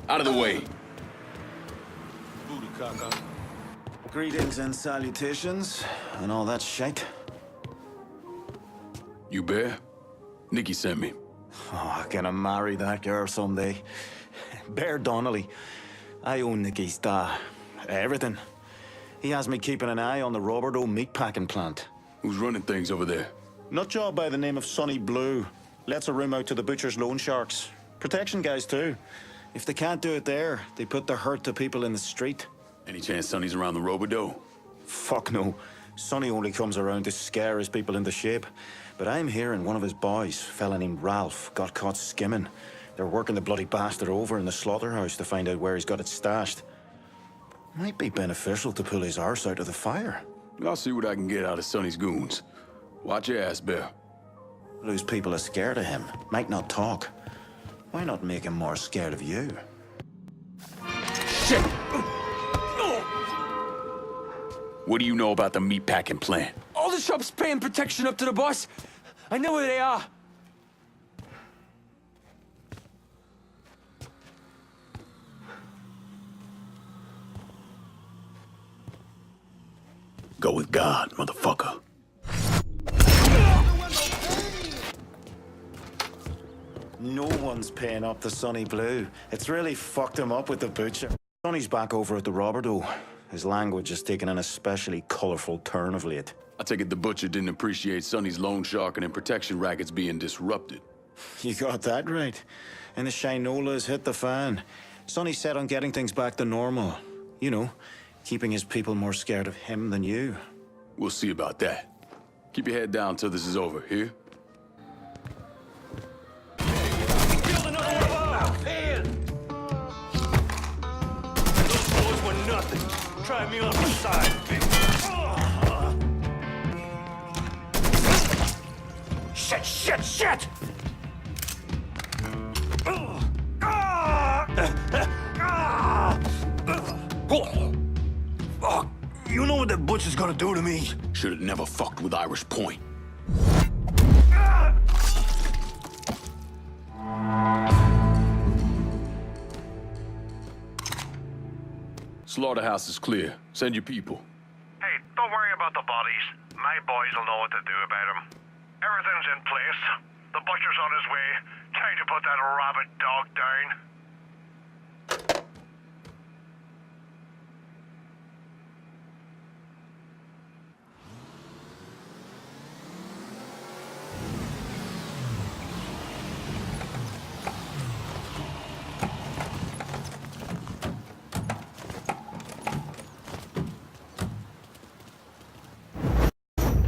Out of the way. Greetings and salutations, and all that shite. You Bear? Nicky sent me. Oh, gonna marry that girl someday. Bear Donnelly. I own Nicky's everything. He has me keeping an eye on the Roberto meatpacking plant. Who's running things over there? Nutjob by the name of Sonny Blue. Lets a room out to the butcher's loan sharks. Protection guys, too. If they can't do it there, they put the hurt to people in the street. Any chance Sonny's around the Roberto? Fuck no. Sonny only comes around to scare his people into shape. But I'm hearing one of his boys, a fella named Ralph, got caught skimming. They're working the bloody bastard over in the slaughterhouse to find out where he's got it stashed. Might be beneficial to pull his arse out of the fire. I'll see what I can get out of Sonny's goons. Watch your ass, Bear. Those people are scared of him, might not talk. Why not make him more scared of you? Shit! What do you know about the meatpacking plant? All the shops paying protection up to the boss. I know where they are. Go with God, motherfucker. No one's paying up the Sonny Blue. It's really fucked him up with the butcher. Sonny's back over at the Roberto. His language has taken an especially colorful turn of late. I take it the butcher didn't appreciate Sonny's loan sharking and protection rackets being disrupted. You got that right. And the Shinolas hit the fan. Sonny's set on getting things back to normal. You know, keeping his people more scared of him than you. We'll see about that. Keep your head down till this is over, here? Those boys were nothing. Try me on the side, bitch. Shit! Fuck! You know what that butcher's gonna do to me? Should've never fucked with Irish Point. Slaughterhouse is clear. Send your people. Hey, don't worry about the bodies. My boys will know what to do about them. Everything's in place. The butcher's on his way. Time to put that rabid dog down.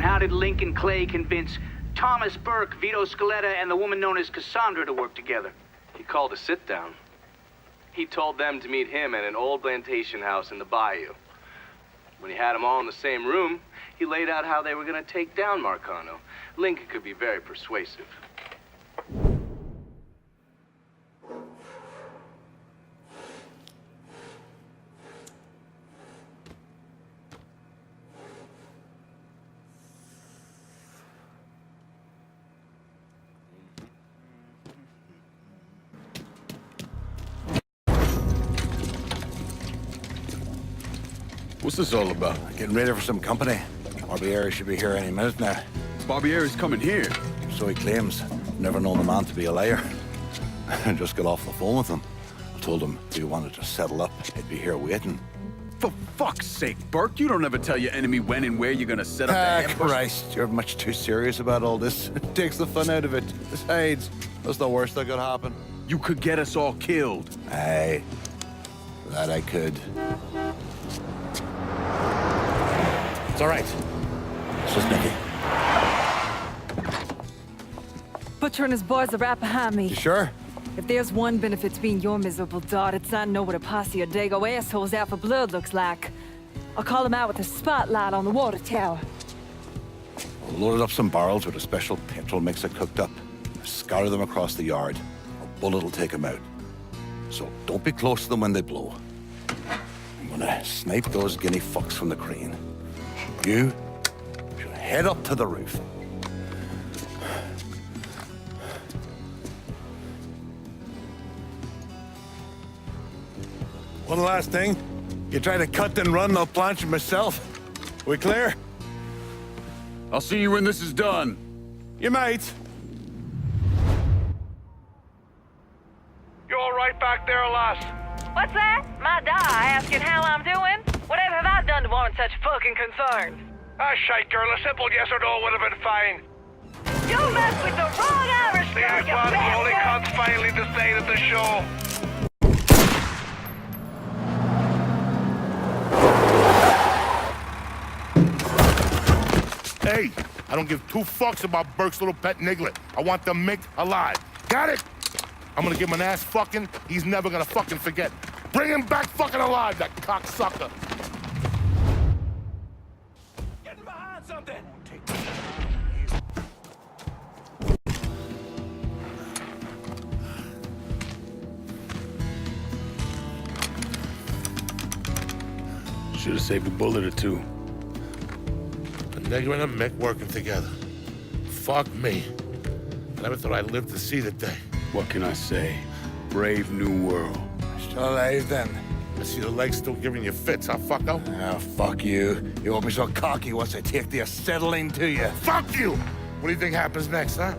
How did Lincoln Clay convince Thomas Burke, Vito Scaletta, and the woman known as Cassandra to work together? He called a sit-down. He told them to meet him at an old plantation house in the bayou. When he had them all in the same room, he laid out how they were going to take down Marcano. Lincoln could be very persuasive. What's this all about? Getting ready for some company. Barbieri should be here any minute now. Barbieri's coming here. So he claims. Never known the man to be a liar. I just got off the phone with him. I told him if he wanted to settle up, he'd be here waiting. For fuck's sake, Burke, you don't ever tell your enemy when and where you're gonna set up the ambush. Christ, you're much too serious about all this. It takes the fun out of it. Besides, that's the worst that could happen. You could get us all killed. Aye, that I could. It's all right. It's just Nicky. Butcher and his boys are right behind me. You sure? If there's one benefit to being your miserable dot, it's not know what a posse of Dago assholes out for blood looks like. I'll call them out with a spotlight on the water tower. We'll load up some barrels with a special petrol mixer cooked up. Scatter them across the yard. A bullet will take them out. So don't be close to them when they blow. I'm gonna snipe those guinea fucks from the crane. You should head up to the roof. One last thing. You try to cut and run, I'll planch it myself. We clear? I'll see you when this is done. You might. You all right back there, lass? What's that? My die asking how I'm doing? Whatever have I done to warrant such fucking concern? Ah, shite, girl. A simple yes or no would have been fine. You messed with the wrong Irish The girl, you Aquan the only bastard! cunts finally decided the show. Hey, I don't give two fucks about Burke's little pet Niglet. I want the Mick alive. Got it? I'm gonna give him an ass fucking he's never gonna fucking forget. Bring him back fucking alive, that cocksucker. Getting behind something! Should have saved a bullet or two. A nigger and a Mick working together. Fuck me. I never thought I'd live to see the day. What can I say? Brave new world. Still alive then. I see the legs still giving you fits, huh, fucko? Ah, fuck you. You won't be so cocky once I take the acetylene to you. Fuck you! What do you think happens next, huh?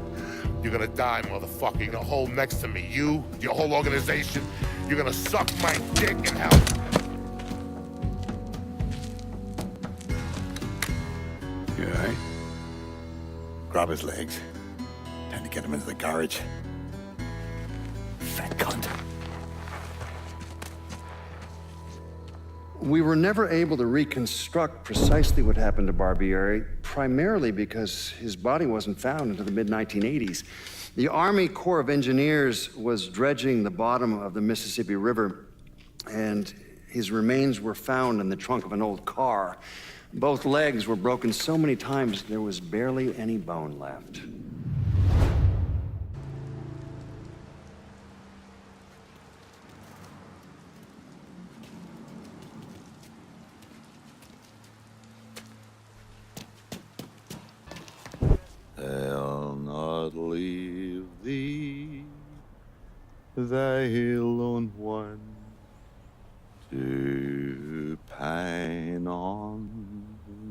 You're gonna die, motherfucker. You're gonna hold next to me. You, your whole organization, you're gonna suck my dick in hell. You all right? Grab his legs. Time to get him into the garage. Fat cunt. We were never able to reconstruct precisely what happened to Barbieri, primarily because his body wasn't found until the mid-1980s. The Army Corps of Engineers was dredging the bottom of the Mississippi River, and his remains were found in the trunk of an old car. Both legs were broken so many times there was barely any bone left. I'll not leave thee, thy lone one, to pine on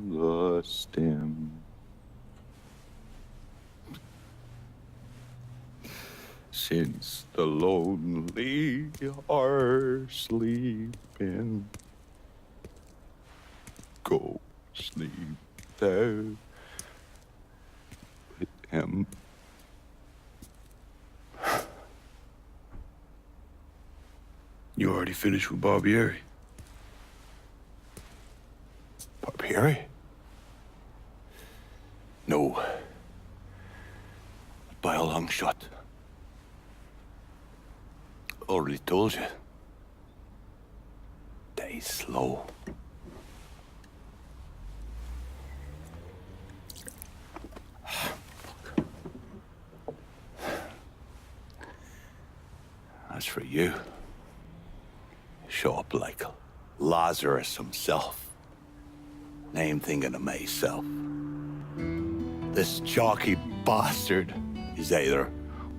the stem. Since the lonely are sleeping, go sleep thou with him. You already finished with Barbieri? Barbieri? No. By a long shot. Already told you. Die slow. As for you, show up like Lazarus himself. And I'm thinking of myself. This jockey bastard is either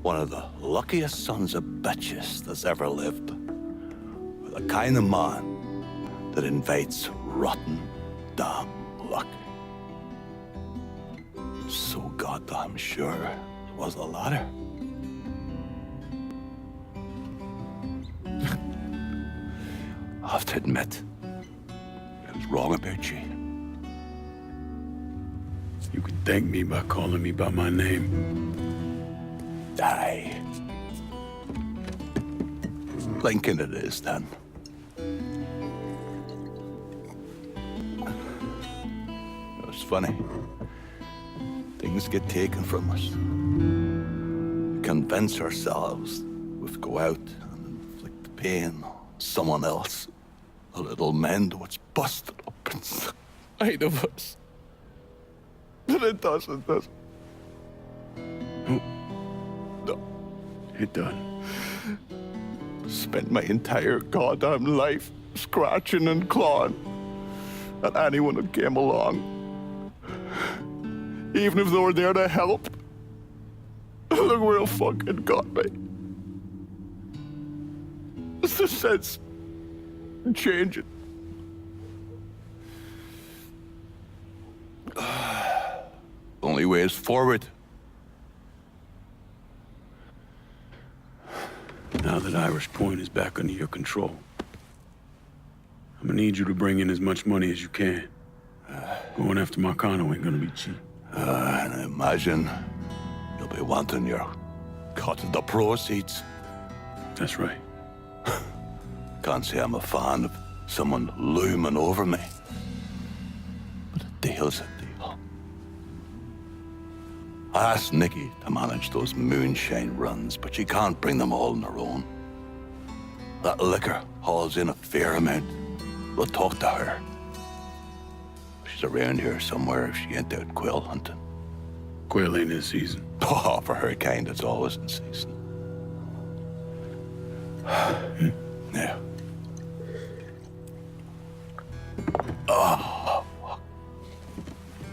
one of the luckiest sons of bitches that's ever lived, or the kind of man that invites rotten damn luck. So goddamn sure it was the latter. I have to admit, I was wrong about you. You can thank me by calling me by my name. Die. Lincoln it is, then. It's funny. Things get taken from us. We convince ourselves we have to go out and inflict the pain on someone else. A little mend what's busted up inside of us. But it doesn't, does it? No. It done. Spent my entire goddamn life scratching and clawing at anyone who came along. Even if they were there to help. Look where it fucking got me. It's the sense and change it. Only way is forward. Now that Irish Point is back under your control, I'm gonna need you to bring in as much money as you can. Going after Marcano ain't gonna be cheap. And I imagine you'll be wanting your cut of the proceeds. That's right. Can't say I'm a fan of someone looming over me. But a deal's a deal. I asked Nikki to manage those moonshine runs, but she can't bring them all on her own. That liquor hauls in a fair amount. We'll talk to her. She's around here somewhere if she ain't out quail hunting. Quail ain't in season. Oh, for her kind, it's always in season. Now. Oh, fuck.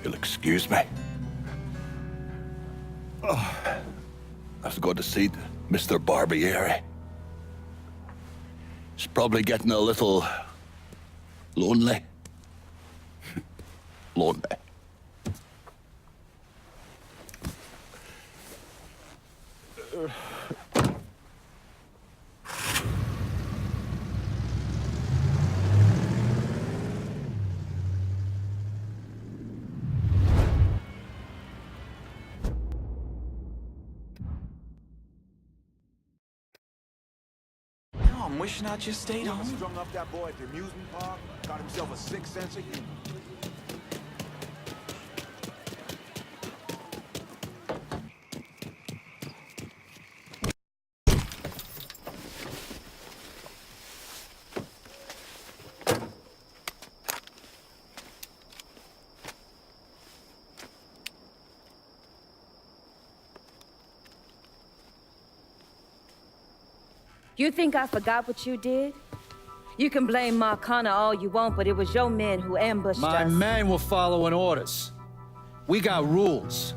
You'll excuse me. Oh, I have to go to see Mr. Barbieri. He's probably getting a little lonely. Lonely. I'm wishing I just stayed home. Strung up that boy at the amusement park, got himself a sixth sense of humor. You think I forgot what you did? You can blame Marcana all you want, but it was your men who ambushed My us. men were following orders. We got rules.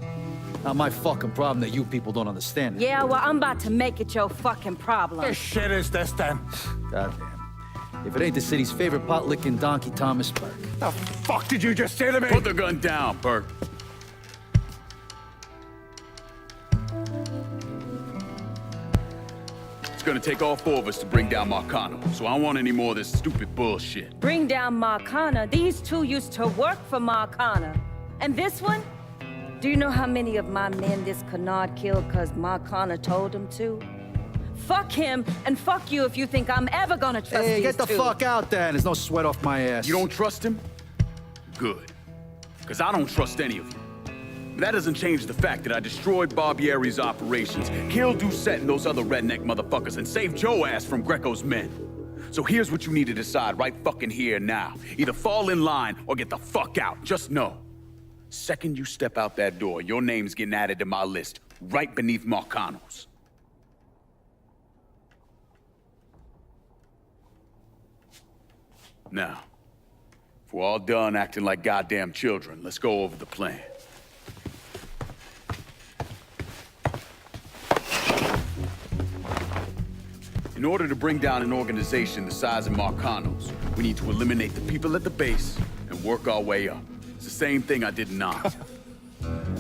Not my fucking problem that you people don't understand it. Yeah, well, I'm about to make it your fucking problem. What shit is this then? Goddamn. If it ain't the city's favorite pot-licking donkey, Thomas Burke. The fuck did you just say to me? Put the gun down, Burke. It's gonna take all four of us to bring down Marcano, so I don't want any more of this stupid bullshit. Bring down Marcana. These two used to work for Marcana. And this one? Do you know how many of my men this canard killed because Marcana told him to? Fuck him, and fuck you if you think I'm ever gonna trust Hey, these get the two. fuck out there. There's no sweat off my ass. You don't trust him? Good. Because I don't trust any of you. But that doesn't change the fact that I destroyed Barbieri's operations, killed Doucette and those other redneck motherfuckers, and saved Joe ass from Greco's men. So here's what you need to decide right fucking here now. Either fall in line or get the fuck out. Just know. Second you step out that door, your name's getting added to my list, right beneath Marcano's. Now, if we're all done acting like goddamn children, let's go over the plan. In order to bring down an organization the size of Marcano's, we need to eliminate the people at the base and work our way up. It's the same thing I did in Nantes.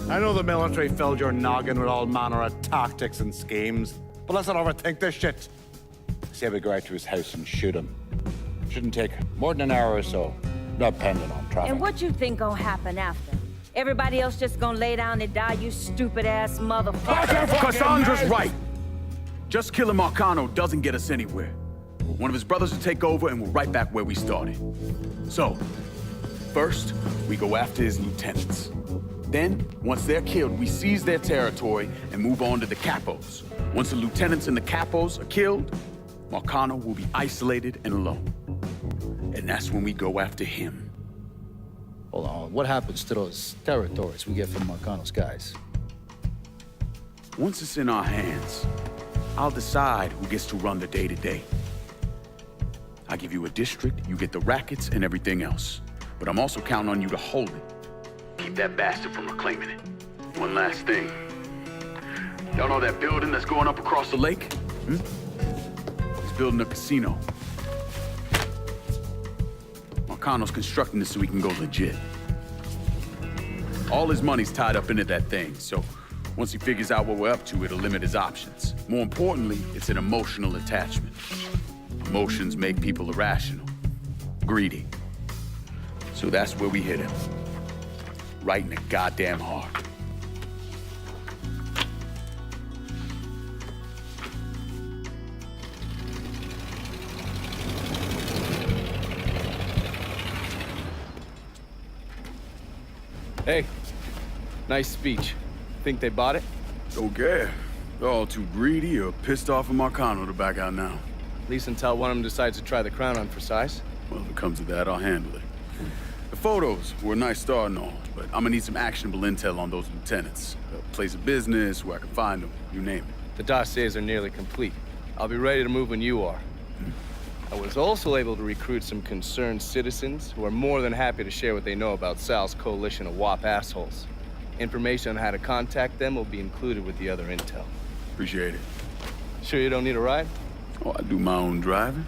I know the military filled your noggin with all manner of tactics and schemes, but let's not overthink this shit. Say we go out to his house and shoot him. Shouldn't take more than an hour or so, not depending on traffic. And what you think gonna happen after? Everybody else just gonna lay down and die, you stupid-ass motherfucker. Cassandra's right. Just killing Marcano doesn't get us anywhere. One of his brothers will take over and we're right back where we started. So, first, we go after his lieutenants. Then, once they're killed, we seize their territory and move on to the capos. Once the lieutenants and the capos are killed, Marcano will be isolated and alone. And that's when we go after him. Hold on, what happens to those territories we get from Marcano's guys? Once it's in our hands, I'll decide who gets to run the day-to-day. I give you a district, you get the rackets and everything else. But I'm also counting on you to hold it. Keep that bastard from reclaiming it. One last thing. Y'all know that building that's going up across the lake? He's building a casino. Marcano's constructing this so he can go legit. All his money's tied up into that thing, so once he figures out what we're up to, it'll limit his options. More importantly, it's an emotional attachment. Emotions make people irrational, greedy. So that's where we hit him. Right in the goddamn heart. Hey, nice speech. Think they bought it? Okay. They're all too greedy or pissed off at Marcano to back out now. At least until one of them decides to try the crown on for size. Well, if it comes to that, I'll handle it. The photos were a nice start and all, but I'm gonna need some actionable intel on those lieutenants. A place of business, where I can find them, you name it. The dossiers are nearly complete. I'll be ready to move when you are. I was also able to recruit some concerned citizens who are more than happy to share what they know about Sal's coalition of WAP assholes. Information on how to contact them will be included with the other intel. Appreciate it. Sure you don't need a ride? Oh, I do my own driving.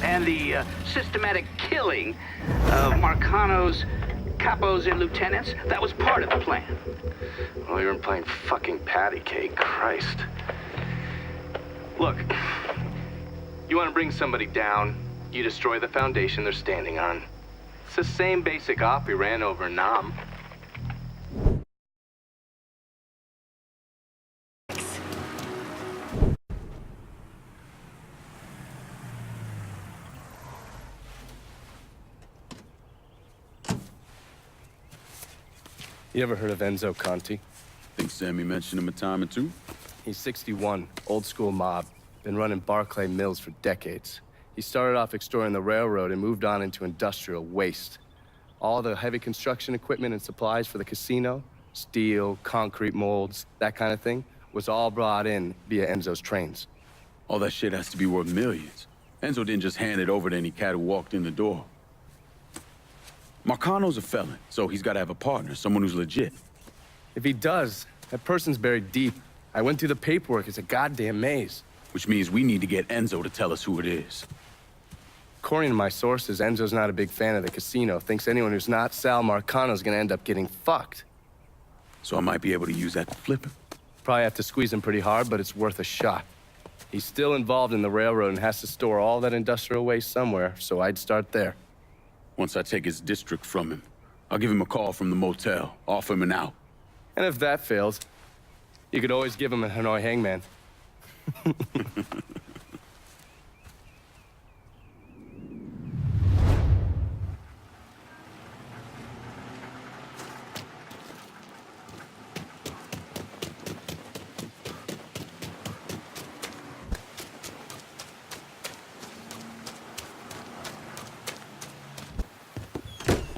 And the systematic killing of Marcano's capos and lieutenants, that was part of the plan. Well, you're playing fucking patty cake, Christ. Look, you want to bring somebody down, you destroy the foundation they're standing on. It's the same basic op we ran over Nam. You ever heard of Enzo Conti? Think Sammy mentioned him a time or two. He's 61, old school mob. Been running Barclay Mills for decades. He started off extorting the railroad and moved on into industrial waste. All the heavy construction equipment and supplies for the casino, steel, concrete molds, that kind of thing, was all brought in via Enzo's trains. All that shit has to be worth millions. Enzo didn't just hand it over to any cat who walked in the door. Marcano's a felon, so he's got to have a partner, someone who's legit. If he does, that person's buried deep. I went through the paperwork. It's a goddamn maze. Which means we need to get Enzo to tell us who it is. According to my sources, Enzo's not a big fan of the casino. Thinks anyone who's not Sal Marcano's gonna end up getting fucked. So I might be able to use that to flip him. Probably have to squeeze him pretty hard, but it's worth a shot. He's still involved in the railroad and has to store all that industrial waste somewhere, so I'd start there. Once I take his district from him, I'll give him a call from the motel, offer him an out. And if that fails, you could always give him a Hanoi hangman.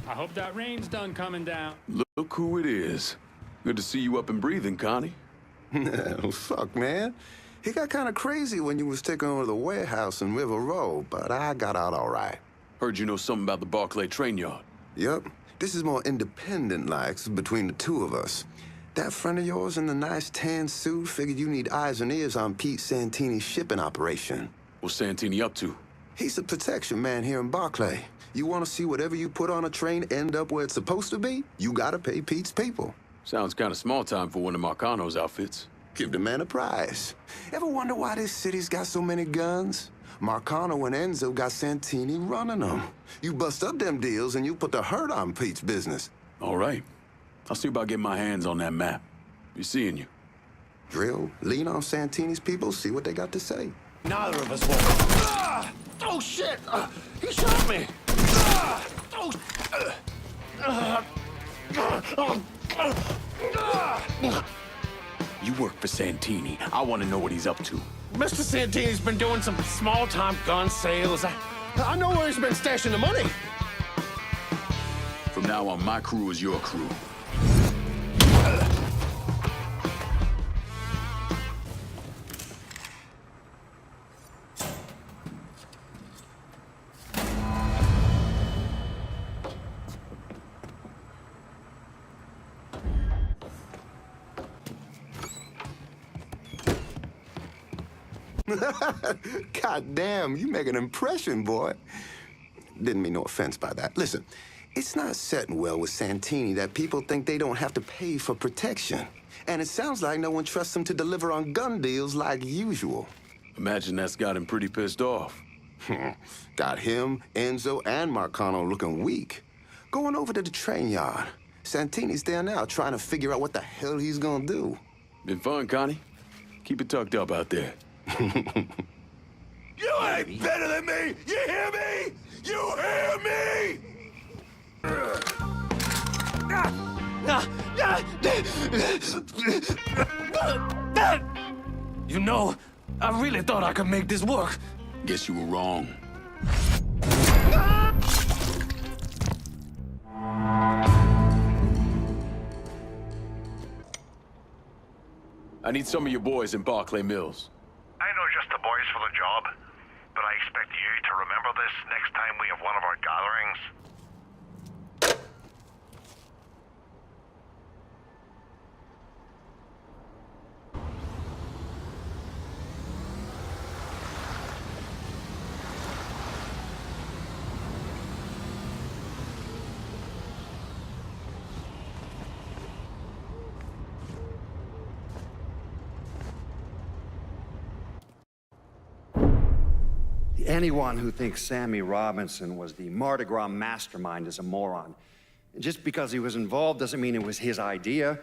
I hope that rain's done coming down. Look who it is. Good to see you up and breathing, Connie. Fuck, man. He got kind of crazy when you was taking over the warehouse in River Road, but I got out all right. Heard you know something about the Barclay train yard. Yup. This is more independent-like between the two of us. That friend of yours in the nice tan suit figured you need eyes and ears on Pete Santini's shipping operation. What's Santini up to? He's the protection man here in Barclay. You want to see whatever you put on a train end up where it's supposed to be? You gotta pay Pete's people. Sounds kind of small time for one of Marcano's outfits. Give the man a prize. Ever wonder why this city's got so many guns? Marcano and Enzo got Santini running them. You bust up them deals and you put the hurt on Pete's business. All right. I'll see about getting my hands on that map. Be seeing you. Drill, lean on Santini's people, see what they got to say. Neither of us will. Ah! Oh, shit! He shot me! Ah! Oh! You work for Santini. I want to know what he's up to. Mr. Santini's been doing some small-time gun sales. I know where he's been stashing the money. From now on, my crew is your crew. God damn, you make an impression, boy. Didn't mean no offense by that. Listen, it's not setting well with Santini that people think they don't have to pay for protection. And it sounds like no one trusts him to deliver on gun deals like usual. Imagine that's got him pretty pissed off. Got him, Enzo, and Marcano looking weak. Going over to the train yard. Santini's there now trying to figure out what the hell he's gonna do. Been fun, Connie. Keep it tucked up out there. You ain't better than me! You hear me? You hear me? You know, I really thought I could make this work. Guess you were wrong. I need some of your boys in Barclay Mills. I know just the boys for the job, but I expect you to remember this next time we have one of our gatherings. Anyone who thinks Sammy Robinson was the Mardi Gras mastermind is a moron. Just because he was involved doesn't mean it was his idea.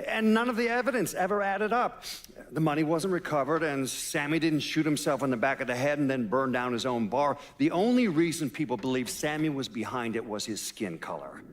And none of the evidence ever added up. The money wasn't recovered, and Sammy didn't shoot himself in the back of the head and then burn down his own bar. The only reason people believe Sammy was behind it was his skin color.